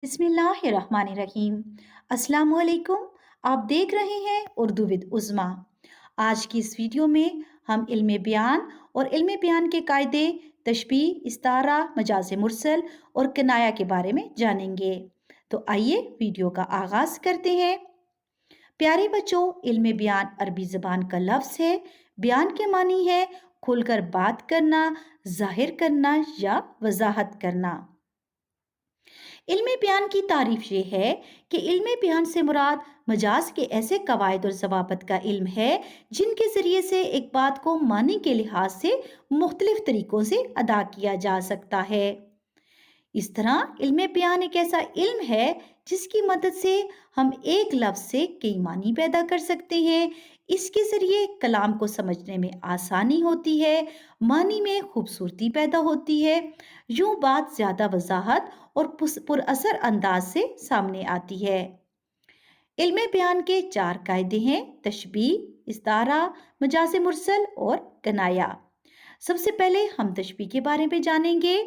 बिस्मिल्लाहिर्रहमानिर्रहीम। अस्सलाम वालेकुम। आप देख रहे हैं उर्दू विद उज़्मा। आज की इस वीडियो में हम इल्म बयान और इल्म बयान के कायदे, तशबीह, इस्तारा, मजाज मुरसल और कनाया के बारे में जानेंगे। तो आइए वीडियो का आगाज़ करते हैं। प्यारे बच्चों, इल्म बयान अरबी ज़बान का लफ्ज़ है। बयान के मानी है खुलकर बात करना, ज़ाहिर करना या वजाहत करना। इल्म बयान की तारीफ ये है कि इल्म बयान से मुराद मजाज के ऐसे कवायद और ज़वाबित का इल्म है जिनके ज़रिए से एक बात को मानी के लिहाज से मुख्तलिफ तरीक़ों से अदा किया जा सकता है। इस तरह इल्म बयान एक ऐसा इल्म है जिसकी मदद से हम एक लफ्ज़ से कई मानी पैदा कर सकते हैं। इसके ज़रिए कलाम को समझने में आसानी होती है, मानी में खूबसूरती पैदा होती है। यूँ बात ज़्यादा वजाहत और पुरअसर अंदाज से सामने आती है। इल्म बयान के 4 कायदे हैं: तशबीह, इस्तारा, मजाज मुरसल और कनाया। सबसे पहले हम तशबीह के बारे में जानेंगे।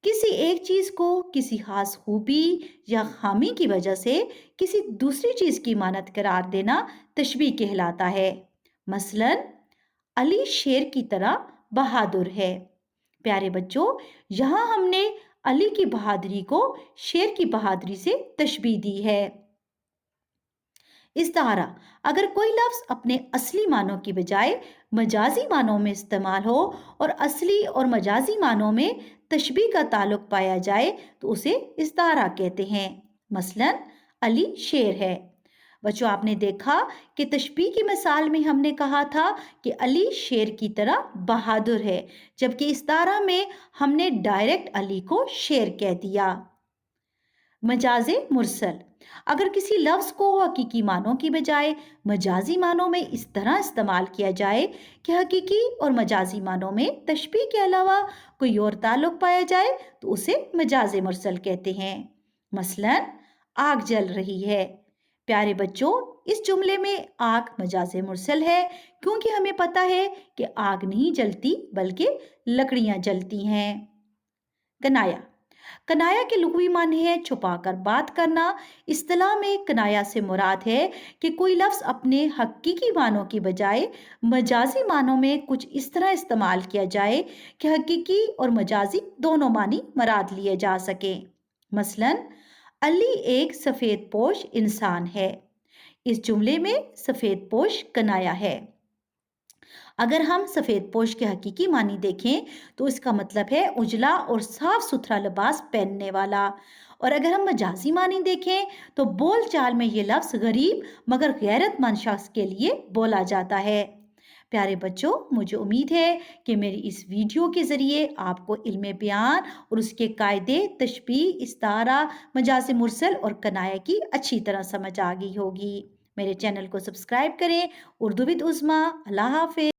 किसी एक चीज़ को किसी खास खूबी या खामी की वजह से किसी दूसरी चीज़ की मानद करार देना तशबीह कहलाता है। मसलन, अली शेर की तरह बहादुर है। प्यारे बच्चों, यहाँ हमने अली की बहादुरी को शेर की बहादुरी से तशबीह दी है। इस्तारा, अगर कोई लफ्ज़ अपने असली मानों की बजाय मजाजी मानों में इस्तेमाल हो और असली और मजाजी मानों में तशबीह का ताल्लुक पाया जाए तो उसे इस्तारा कहते हैं। मसलन, अली शेर है। बच्चों, आपने देखा कि तशबीह की मिसाल में हमने कहा था कि अली शेर की तरह बहादुर है, जबकि इस्तारा में हमने डायरेक्ट अली को शेर कह दिया। मजाजे मुरसल, अगर किसी लफ्ज़ को हकीकी मानों की बजाय मजाजी मानों में इस तरह इस्तेमाल किया जाए कि हकीकी और मजाजी मानों में तशबीह के अलावा कोई और ताल्लुक पाया जाए तो उसे मजाज मुरसल कहते हैं। मसलन, आग जल रही है। प्यारे बच्चों, इस जुमले में आग मजाज मुरसल है क्योंकि हमें पता है कि आग नहीं जलती बल्कि लकड़ियां जलती हैं। कनाया, कनाया के लुग़वी माने है छुपाकर बात करना। इस्तिलाह में कनाया से मुराद है कि कोई लफ्ज़ अपने हकीकी मानों की बजाय मजाजी मानों में कुछ इस तरह इस्तेमाल किया जाए कि हकीकी और मजाजी दोनों मानी मुराद लिए जा सके। मसलन, अली एक सफ़ेद पोश इंसान है। इस जुमले में सफ़ेद पोश कनाया है। अगर हम सफ़ेद पोश के हकीकी मानी देखें तो इसका मतलब है उजला और साफ सुथरा लिबास पहनने वाला। और अगर हम मजाजी मानी देखें तो बोल चाल में ये लफ्ज़ गरीब मगर गैरतमंद शख्स के लिए बोला जाता है। प्यारे बच्चों, मुझे उम्मीद है कि मेरी इस वीडियो के ज़रिए आपको इल्म बयान और उसके कायदे, तशबीह, इस्तारा, मजाज मुरसल और कनाया की अच्छी तरह समझ आ गई होगी। मेरे चैनल को सब्सक्राइब करें। उर्दू विद उज़्मा। अल्लाह हाफ़िज़।